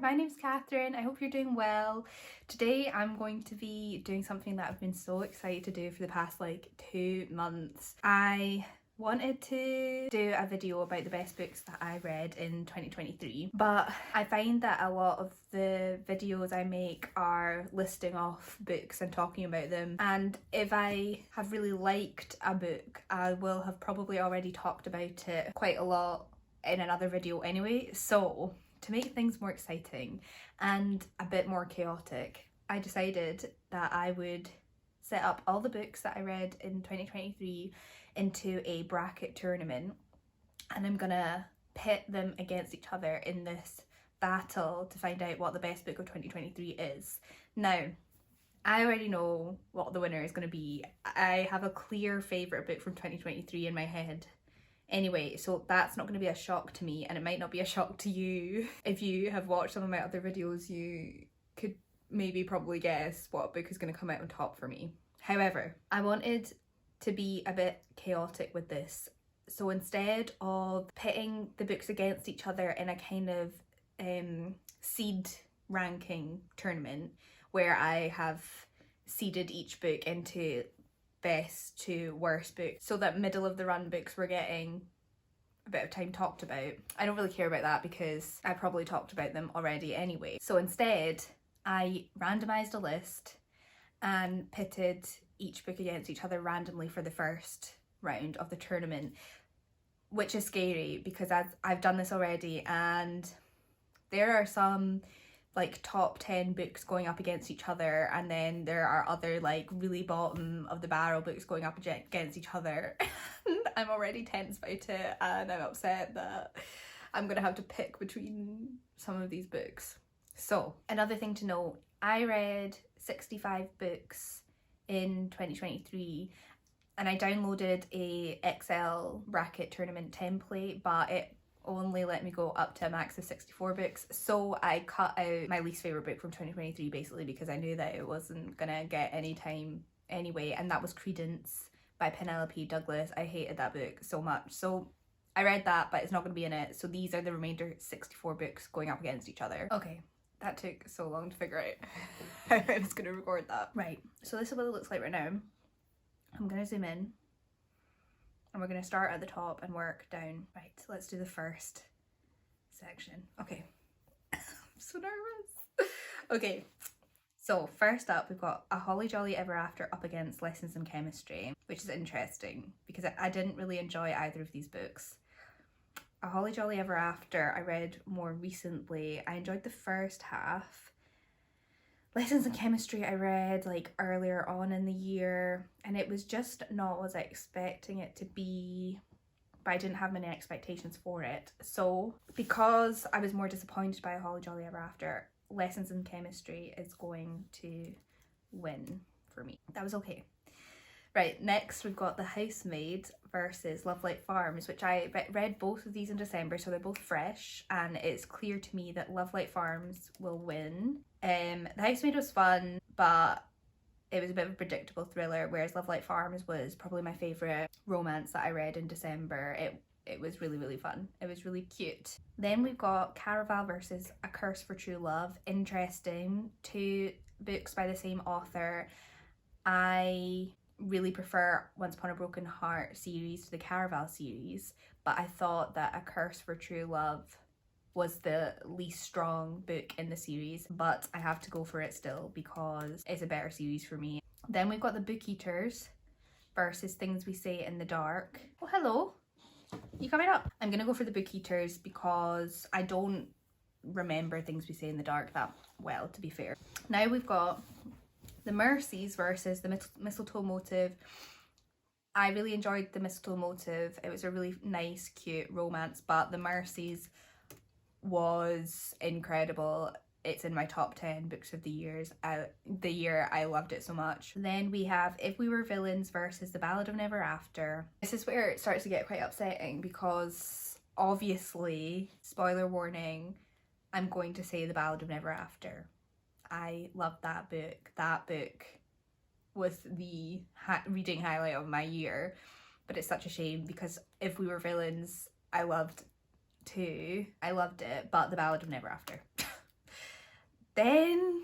my name's Catherine. I hope you're doing well. Today I'm going to be doing something that I've been so excited to do for the past like 2 months. I wanted to do a video about the best books that I read in 2023, but I find that a lot of the videos I make are listing off books and talking about them, and if I have really liked a book, I will have probably already talked about it quite a lot in another video anyway. So to make things more exciting and a bit more chaotic, I decided that I would set up all the books that I read in 2023 into a bracket tournament, and I'm gonna pit them against each other in this battle to find out what the best book of 2023 is. Now, I already know what the winner is going to be. I have a clear favourite book from 2023 in my head anyway, so that's not going to be a shock to me, and it might not be a shock to you. If you have watched some of my other videos, you could maybe probably guess what book is going to come out on top for me. However, I wanted to be a bit chaotic with this, so instead of pitting the books against each other in a kind of seed ranking tournament where I have seeded each book into best to worst books so that middle of the run books were getting a bit of time talked about, I don't really care about that because I probably talked about them already anyway. So instead I randomised a list and pitted each book against each other randomly for the first round of the tournament, which is scary because I've done this already, and there are some like top 10 books going up against each other, and then there are other like really bottom of the barrel books going up against each other. I'm already tense about it, and I'm upset that I'm gonna have to pick between some of these books. So another thing to note, I read 65 books in 2023, and I downloaded a Excel bracket tournament template, but it only let me go up to a max of 64 books, so I cut out my least favourite book from 2023 basically because I knew that it wasn't gonna get any time anyway, and that was Credence by Penelope Douglas. I hated that book so much, so I read that, but it's not gonna be in it, so these are the remainder 64 books going up against each other. Okay, that took so long to figure out how I was gonna record that. Right, so this is what it looks like right now. I'm gonna zoom in, and we're going to start at the top and work down. Right, so let's do the first section. Okay, I'm so nervous. Okay, so first up we've got A Holly Jolly Ever After up against Lessons in Chemistry, which is interesting because I didn't really enjoy either of these books. A Holly Jolly Ever After I read more recently. I enjoyed the first half. Lessons in Chemistry I read like earlier on in the year, and it was just not what I was expecting it to be, but I didn't have many expectations for it. So because I was more disappointed by A Holly Jolly Ever After, Lessons in Chemistry is going to win for me. That was okay. Right, next we've got The Housemaid versus Love Light Farms, which I read both of these in December, so they're both fresh, and it's clear to me that Love Light Farms will win. The Housemaid was fun, but it was a bit of a predictable thriller, whereas Love Light Farms was probably my favourite romance that I read in December. It was really, really fun. It was really cute. Then we've got Caraval versus A Curse for True Love. Interesting. 2 books by the same author. I really prefer Once Upon a Broken Heart series to the Caraval series, but I thought that A Curse for True Love was the least strong book in the series, but I have to go for it still because it's a better series for me. Then we've got The Book Eaters versus Things We Say in the Dark. Oh, hello. You coming up? I'm gonna go for The Book Eaters because I don't remember Things We Say in the Dark that well, to be fair. Now we've got The Mercies versus The Mistletoe Motive. I really enjoyed The Mistletoe Motive. It was a really nice, cute romance, but The Mercies was incredible. It's in my top 10 books of the year. I loved it so much. Then we have If We Were Villains versus The Ballad of Never After. This is where it starts to get quite upsetting because obviously, spoiler warning, I'm going to say The Ballad of Never After. I loved that book. That book was the reading highlight of my year, but it's such a shame because If We Were Villains I loved too. I loved it, but The Ballad of Never After. Then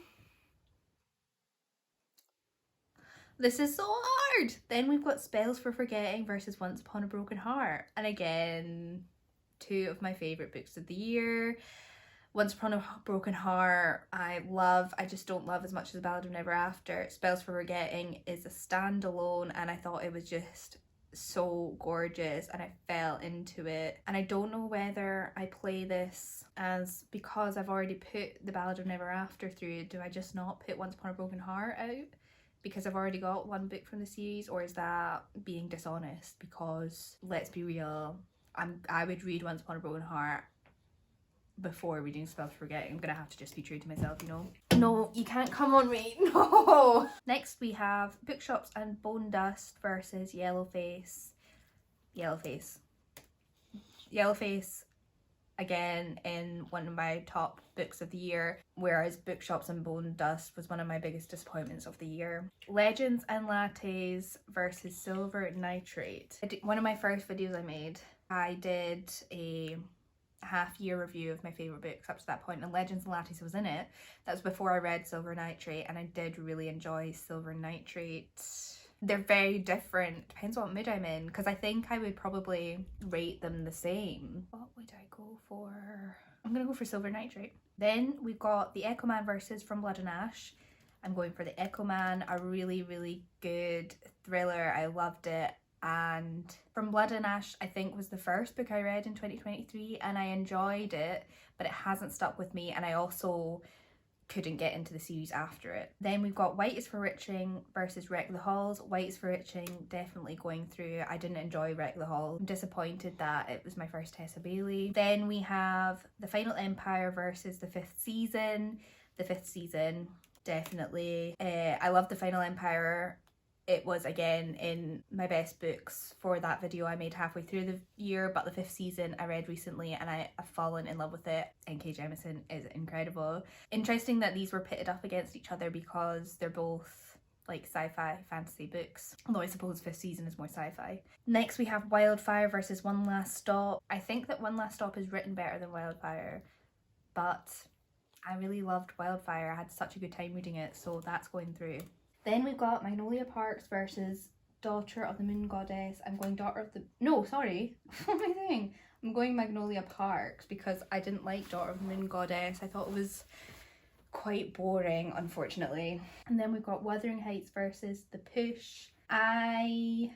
this is so hard. Then we've got Spells for Forgetting versus Once Upon a Broken Heart. And again, two of my favourite books of the year. Once Upon a Broken Heart, I just don't love as much as The Ballad of Never After. Spells for Forgetting is a standalone, and I thought it was just so gorgeous and I fell into it. And I don't know whether I play this as because I've already put The Ballad of Never After through, do I just not put Once Upon a Broken Heart out because I've already got one book from the series, or is that being dishonest? Because let's be real, I would read Once Upon a Broken Heart before reading Spells for Forgetting. I'm gonna have to just be true to myself, you know. No, you can't come on me, no. Next we have Bookshops and Bone Dust versus Yellowface. Yellowface again in one of my top books of the year, whereas Bookshops and Bone Dust was one of my biggest disappointments of the year. Legends and Lattes versus Silver Nitrate. One of my first videos I made, I did a half-year review of my favourite books up to that point, and Legends and Lattes was in it. That was before I read Silver Nitrate, and I did really enjoy Silver Nitrate. They're very different, depends what mood I'm in, because I think I would probably rate them the same. What would I go for? I'm gonna go for Silver Nitrate. Then we've got The Echo Man versus From Blood and Ash. I'm going for The Echo Man, a really, really good thriller. I loved it. And From Blood and Ash, I think, was the first book I read in 2023, and I enjoyed it, but it hasn't stuck with me, and I also couldn't get into the series after it. Then we've got White is for Witching versus Wreck the Halls. White is for Witching, definitely going through. I didn't enjoy Wreck the Hall. I'm disappointed that it was my first Tessa Bailey. Then we have The Final Empire versus The Fifth Season. The Fifth Season, definitely. I love The Final Empire. It was again in my best books for that video I made halfway through the year, but The Fifth Season I read recently and I've fallen in love with it. N.K. Jemisin is incredible. Interesting that these were pitted up against each other because they're both like sci-fi fantasy books, although I suppose Fifth Season is more sci-fi. Next we have Wildfire versus One Last Stop. I think that One Last Stop is written better than Wildfire, but I really loved Wildfire. I had such a good time reading it, so that's going through. Then we've got Magnolia Parks versus Daughter of the Moon Goddess. I'm going Daughter of the... No, sorry. What am I saying? I'm going Magnolia Parks because I didn't like Daughter of the Moon Goddess. I thought it was quite boring, unfortunately. And then we've got Wuthering Heights versus The Push. I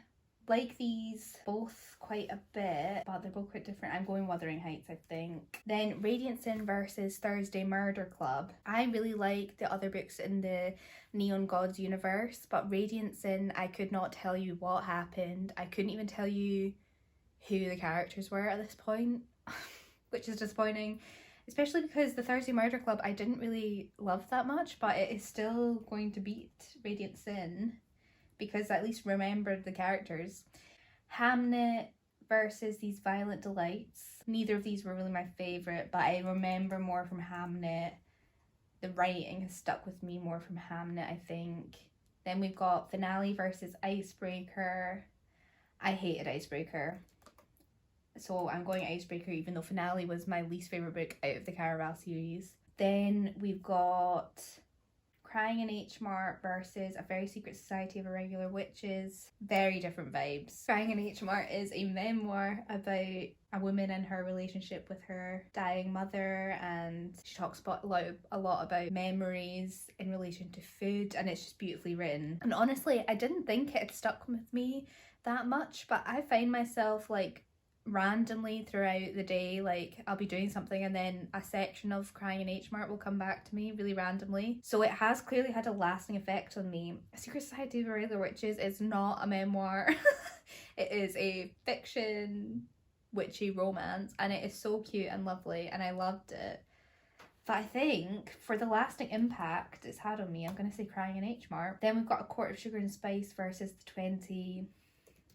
like these both quite a bit, but they're both quite different. I'm going Wuthering Heights, I think. Then Radiant Sin versus Thursday Murder Club. I really like the other books in the Neon Gods universe, but Radiant Sin, I could not tell you what happened. I couldn't even tell you who the characters were at this point, which is disappointing, especially because the Thursday Murder Club I didn't really love that much, but it is still going to beat Radiant Sin because I at least remembered the characters. Hamnet versus These Violent Delights. Neither of these were really my favourite, but I remember more from Hamnet. The writing has stuck with me more from Hamnet, I think. Then we've got Finale versus Icebreaker. I hated Icebreaker, so I'm going Icebreaker even though Finale was my least favourite book out of the Caraval series. Then we've got Crying in H Mart versus A Very Secret Society of Irregular Witches. Very different vibes. Crying in H Mart is a memoir about a woman and her relationship with her dying mother, and she talks about a lot about memories in relation to food, and it's just beautifully written. And honestly, I didn't think it had stuck with me that much, but I find myself like randomly throughout the day, like I'll be doing something and then a section of Crying in H Mart will come back to me really randomly. So it has clearly had a lasting effect on me. A Secret Society of Irregular Witches is not a memoir. It is a fiction witchy romance, and it is so cute and lovely, and I loved it. But I think for the lasting impact it's had on me, I'm going to say Crying in H Mart. Then we've got A Quart of Sugar and Spice versus The 20.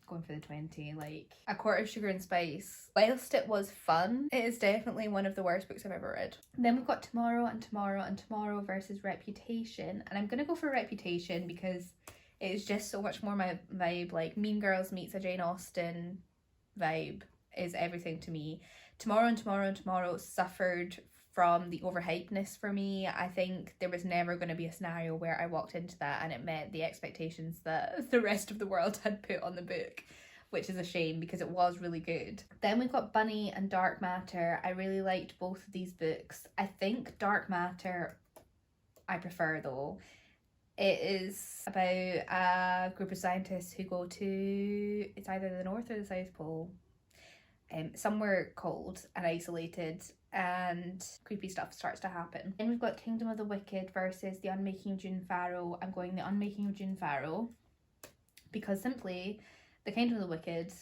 Going for The 20. Like, A Quart of Sugar and Spice, whilst it was fun, it is definitely one of the worst books I've ever read. Then we've got Tomorrow and Tomorrow and Tomorrow versus Reputation, and I'm going to go for Reputation because it is just so much more my vibe. Like, Mean Girls meets a Jane Austen vibe is everything to me. Tomorrow and Tomorrow and Tomorrow suffered from the overhypeness for me. I think there was never going to be a scenario where I walked into that and it met the expectations that the rest of the world had put on the book, which is a shame because it was really good. Then we've got Bunny and Dark Matter. I really liked both of these books. I think Dark Matter I prefer though. It is about a group of scientists who go to, it's either the North or the South Pole, somewhere cold and isolated, and creepy stuff starts to happen. Then we've got Kingdom of the Wicked versus The Unmaking of June Farrow. I'm going The Unmaking of June Farrow because simply The Kingdom of the Wicked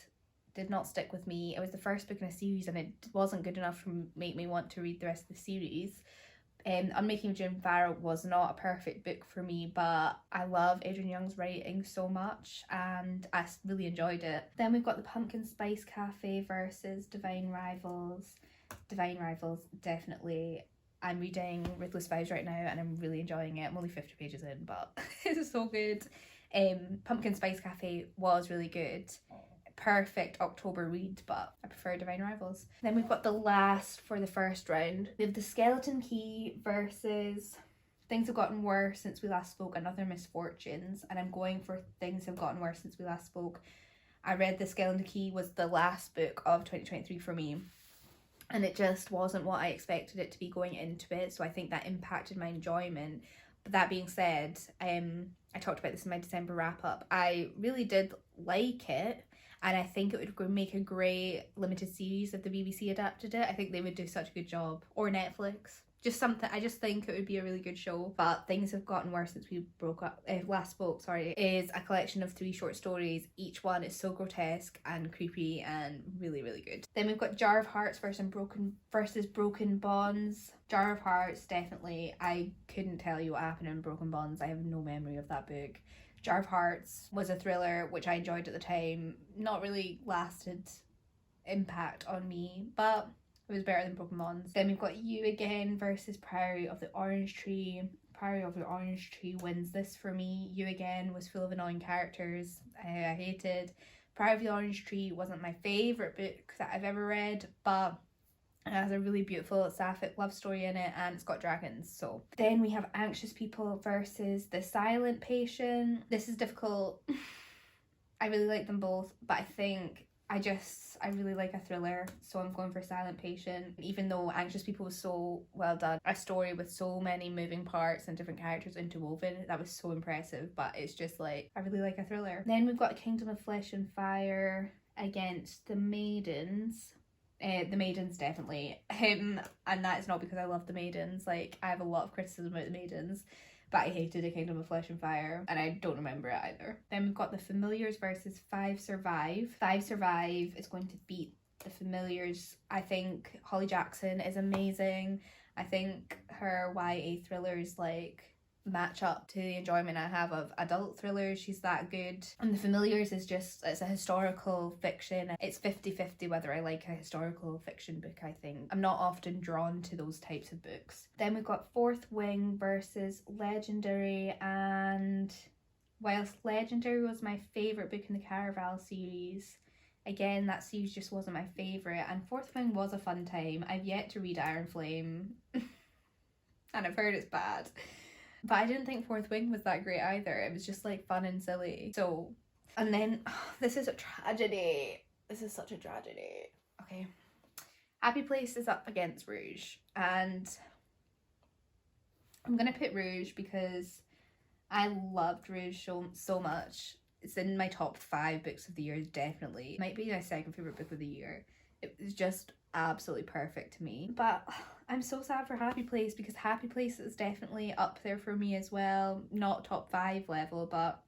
did not stick with me. It was the first book in a series and it wasn't good enough to make me want to read the rest of the series. Unmaking of June Farrow was not a perfect book for me, but I love Adrian Young's writing so much and I really enjoyed it. Then we've got The Pumpkin Spice Cafe versus Divine Rivals. Divine Rivals, definitely. I'm reading Ruthless Vows right now and I'm really enjoying it. I'm only 50 pages in, but it's so good. Pumpkin Spice Cafe was really good. Perfect October read, but I prefer Divine Rivals. Then we've got the last for the first round. We have The Skeleton Key versus Things Have Gotten Worse Since We Last Spoke and Other Misfortunes, and I'm going for Things Have Gotten Worse Since We Last Spoke. I read The Skeleton Key was the last book of 2023 for me, and it just wasn't what I expected it to be going into it, so I think that impacted my enjoyment. But that being said, I talked about this in my December wrap up. I really did like it, and I think it would make a great limited series if the BBC adapted it. I think they would do such a good job. Or Netflix. Just something, I just think it would be a really good show. But Things Have Gotten Worse Since We last spoke, is a collection of 3 short stories. Each one is so grotesque and creepy and really, really good. Then we've got Jar of Hearts versus Broken Bonds. Jar of Hearts, definitely. I couldn't tell you what happened in Broken Bonds. I have no memory of that book. Jar of Hearts was a thriller which I enjoyed at the time. Not really lasted impact on me, but it was better than Broken Bonds. Then we've got You Again versus Priory of the Orange Tree. Priory of the Orange Tree wins this for me. You Again was full of annoying characters I hated. Priory of the Orange Tree wasn't my favourite book that I've ever read, but it has a really beautiful sapphic love story in it and it's got dragons. So then we have Anxious People versus The Silent Patient. This is difficult. I really like them both, but I think I really like a thriller, so I'm going for Silent Patient. Even though Anxious People was so well done, a story with so many moving parts and different characters interwoven, that was so impressive, but it's just like, I really like a thriller. Then we've got Kingdom of Flesh and Fire against The Maidens. The Maidens, definitely. And that is not because I love The Maidens. Like, I have a lot of criticism about The Maidens, but I hated A Kingdom of Flesh and Fire, and I don't remember it either. Then we've got The Familiars versus Five Survive. Five Survive is going to beat The Familiars. I think Holly Jackson is amazing. I think her YA thrillers like match up to the enjoyment I have of adult thrillers. She's that good. And The Familiars is just, it's a historical fiction. It's 50-50 whether I like a historical fiction book, I think. I'm not often drawn to those types of books. Then we've got Fourth Wing versus Legendary, and whilst Legendary was my favourite book in the Caraval series, again, that series just wasn't my favourite, and Fourth Wing was a fun time. I've yet to read Iron Flame and I've heard it's bad. But I didn't think Fourth Wing was that great either. It was just like fun and silly. So, and then, this is a tragedy. This is such a tragedy. Okay. Happy Place is up against Rouge. And I'm going to put Rouge because I loved Rouge so much. It's in my top 5 books of the year, definitely. It might be my second favourite book of the year. It was just absolutely perfect to me. But I'm so sad for Happy Place because Happy Place is definitely up there for me as well. Not top 5 level, but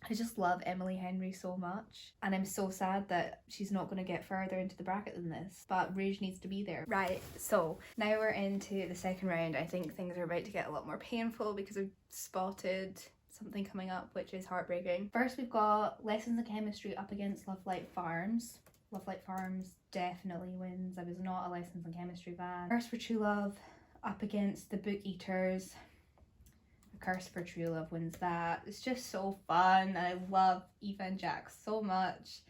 I just love Emily Henry so much. And I'm so sad that she's not going to get further into the bracket than this. But Rouge needs to be there. Right, so now we're into the second round. I think things are about to get a lot more painful because I've spotted something coming up which is heartbreaking. First we've got Lessons in Chemistry up against Love Light Farms. Love Light Farms definitely wins. I was not a Lessons in Chemistry fan. Curse for True Love up against The Book Eaters. Curse for True Love wins that. It's just so fun and I love Eva and Jack so much.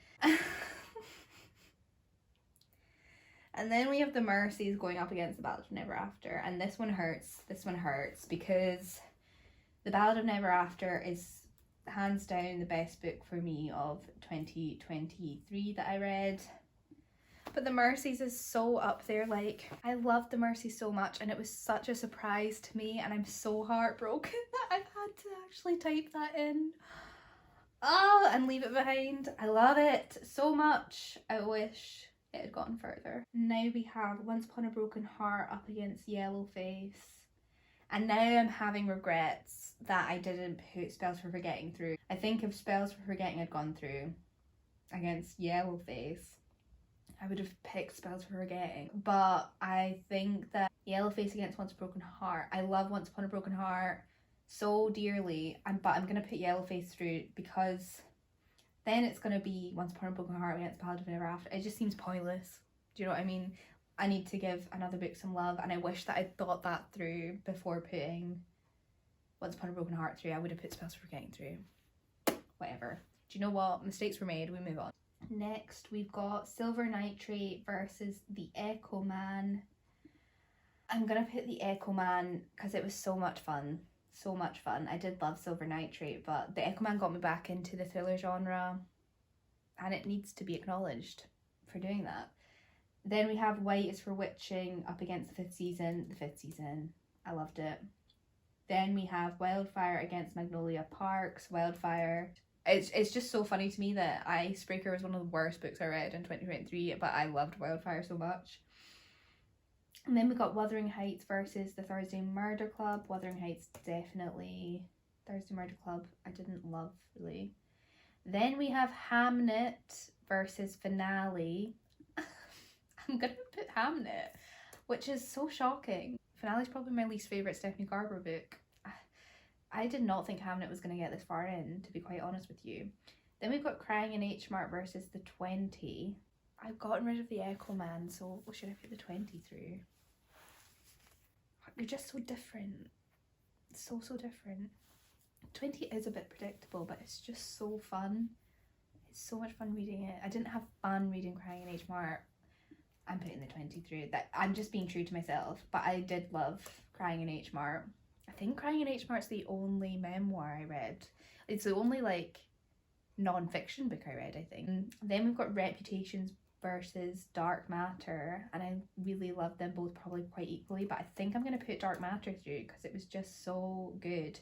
And then we have the Mercies going up against the Ballad of Never After. And this one hurts because the Ballad of Never After is hands down the best book for me of 2023 that I read. But the Mercies is so up there. Like, I loved the Mercies so much, and it was such a surprise to me, and I'm so heartbroken that I've had to actually type that in. Oh, and leave it behind. I love it so much. I wish it had gone further. Now we have Once Upon a Broken Heart up against Yellowface. And now I'm having regrets that I didn't put Spells for Forgetting through. I think if Spells for Forgetting had gone through against Yellowface, I would have picked Spells for Forgetting. But I think that Yellowface against Once Upon a Broken Heart. I love Once Upon a Broken Heart so dearly, but I'm going to put Yellowface through because then it's going to be Once Upon a Broken Heart against Ballad of Never After. It just seems pointless. Do you know what I mean? I need to give another book some love, and I wish that I'd thought that through before putting Once Upon a Broken Heart through. I would have put Spells for Forgetting through. Whatever. Do you know what? Mistakes were made. We move on. Next, we've got Silver Nitrate versus the Echo Man. I'm going to put the Echo Man because it was so much fun. So much fun. I did love Silver Nitrate, but the Echo Man got me back into the thriller genre, and it needs to be acknowledged for doing that. Then we have White is for Witching up against the fifth season. The fifth season, I loved it. Then we have Wildfire against Magnolia Parks. Wildfire. It's just so funny to me that Icebreaker was one of the worst books I read in 2023, but I loved Wildfire so much. And then we got Wuthering Heights versus the Thursday Murder Club. Wuthering Heights, definitely. Thursday Murder Club, I didn't love, really. Then we have Hamnet versus Finale. I'm gonna put Hamnet, which is so shocking. Finale's probably my least favourite Stephanie Garber book. I did not think Hamnet was going to get this far in, to be quite honest with you. Then we've got Crying in H Mart versus the 20. I've gotten rid of the Echo Man, so should I put the 20 through? They're just so different. So different. 20 is a bit predictable, but it's just so fun. It's so much fun reading it. I didn't have fun reading Crying in H Mart. I'm putting the 20 through. That I'm just being true to myself, but I did love Crying in H Mart. I think Crying in H Mart's the only memoir I read. It's the only like non-fiction book I read, I think. Then we've got Reputations versus Dark Matter, and I really love them both probably quite equally, but I think I'm going to put Dark Matter through because it was just so good.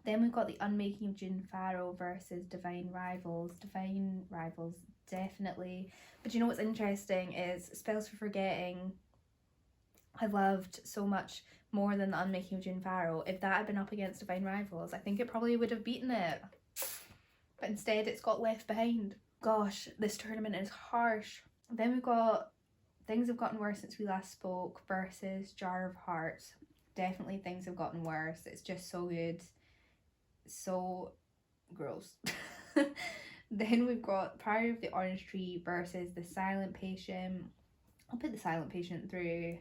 Then we've got The Unmaking of June Farrow versus Divine Rivals. Divine Rivals, definitely. But you know what's interesting is Spells for Forgetting I loved so much more than The Unmaking of June Farrow. If that had been up against Divine Rivals, I think it probably would have beaten it. But instead it's got left behind. Gosh, this tournament is harsh. Then we've got Things Have Gotten Worse Since We Last Spoke versus Jar of Hearts. Definitely Things Have Gotten Worse. It's just so good. So gross. Then we've got Priory of the Orange Tree versus The Silent Patient. I'll put The Silent Patient through.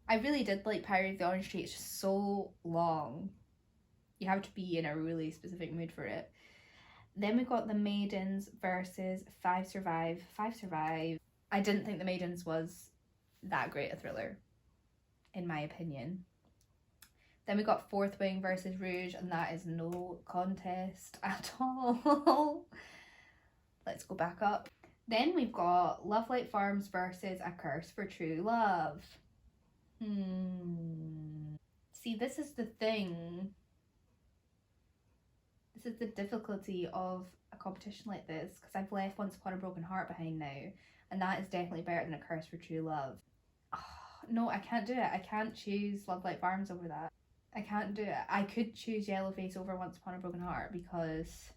I really did like Priory of the Orange Tree. It's just so long. You have to be in a really specific mood for it. Then we've got The Maidens versus Five Survive. Five Survive. I didn't think The Maidens was that great a thriller, in my opinion. Then we got Fourth Wing versus Rouge, and that is no contest at all. Let's go back up. Then we've got Lovelight Farms versus A Curse for True Love. See, this is the thing. This is the difficulty of a competition like this, because I've left Once Upon a Broken Heart behind now, and that is definitely better than A Curse for True Love. Oh, no, I can't do it. I can't choose Lovelight Farms over that. I can't do it. I could choose Yellowface over Once Upon a Broken Heart because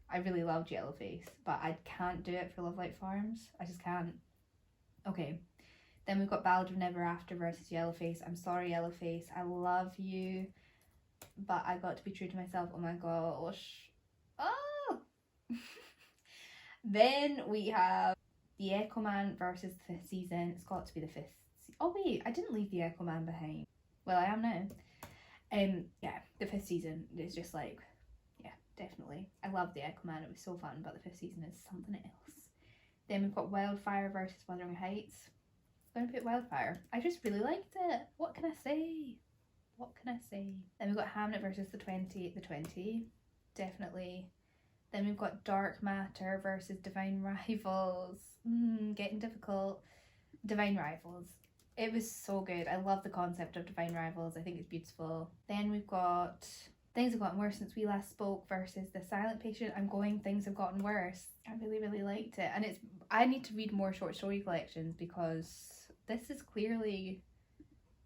I really loved Yellowface, but I can't do it for Lovelight Farms. I just can't. Okay. Then we've got Ballad of Never After versus Yellowface. I'm sorry, Yellowface. I love you, but I got to be true to myself. Oh my gosh. Oh! Then we have The Echo Man versus the fifth season. It's got to be the fifth. Oh wait, I didn't leave The Echo Man behind. Well, I am now. Yeah, the fifth season is just like, yeah, definitely. I love The Echo Man. It was so fun, but the fifth season is something else. Then we've got Wildfire versus Wuthering Heights. I'm going to put Wildfire. I just really liked it. What can I say? What can I say? Then we've got Hamnet versus the 20. Definitely. Then we've got Dark Matter versus Divine Rivals. Getting difficult. Divine Rivals. It was so good. I love the concept of Divine Rivals. I think it's beautiful. Then we've got Things Have Gotten Worse Since We Last Spoke versus The Silent Patient. Things Have Gotten Worse. I really, really liked it. And I need to read more short story collections because this is clearly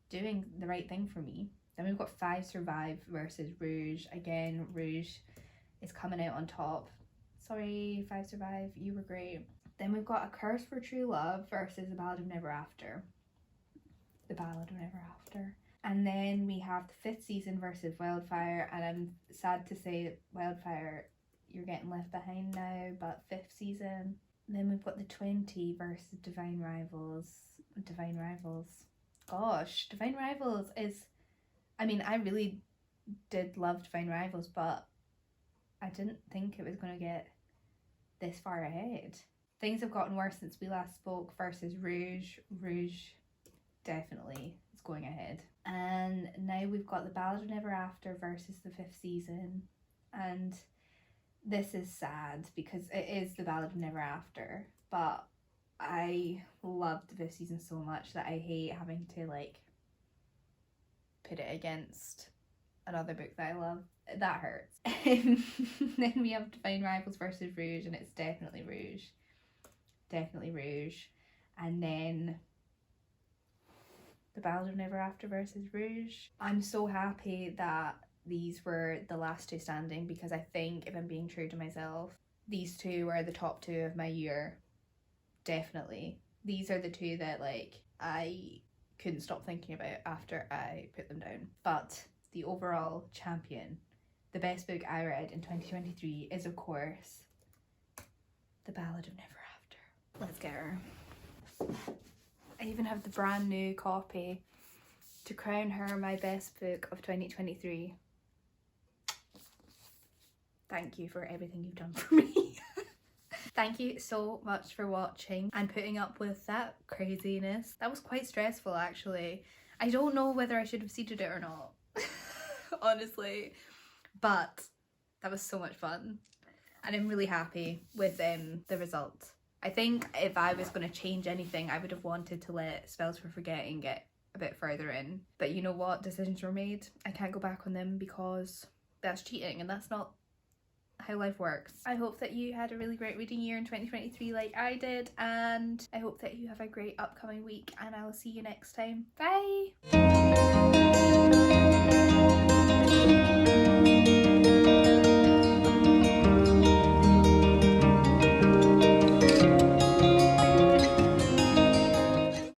doing the right thing for me. Then we've got Five Survive versus Rouge. Again, Rouge is coming out on top. Sorry, Five Survive, you were great. Then we've got A Curse for True Love versus The Ballad of Never After. The Ballad of Never After. And then we have the 5th season versus Wildfire, and I'm sad to say Wildfire, you're getting left behind now, but 5th season. And then we've got the 20 versus Divine Rivals. Divine Rivals. Gosh, Divine Rivals is, I mean, I really did love Divine Rivals, but I didn't think it was going to get this far ahead. Things Have Gotten Worse Since We Last Spoke versus Rouge. Rouge definitely is going ahead. And now we've got The Ballad of Never After versus the 5th season. And this is sad because it is The Ballad of Never After, but I loved the 5th season so much that I hate having to like put it against another book that I love. That hurts. Then we have Divine Rivals versus Rouge, and it's definitely Rouge. Definitely Rouge. And then The Ballad of Never After versus Rouge. I'm so happy that these were the last two standing because I think, if I'm being true to myself, these two were the top two of my year. Definitely. These are the two that like I couldn't stop thinking about after I put them down. But the overall champion, the best book I read in 2023 is of course The Ballad of Never After. Let's get her. I even have the brand new copy to crown her my best book of 2023. Thank you for everything you've done for me. Thank you so much for watching and putting up with that craziness. That was quite stressful actually. I don't know whether I should have seeded it or not, honestly, but that was so much fun and I'm really happy with the result. I think if I was going to change anything, I would have wanted to let Spells for Forgetting get a bit further in. But you know what? Decisions were made. I can't go back on them because that's cheating and that's not how life works. I hope that you had a really great reading year in 2023 like I did, and I hope that you have a great upcoming week, and I will see you next time. Bye!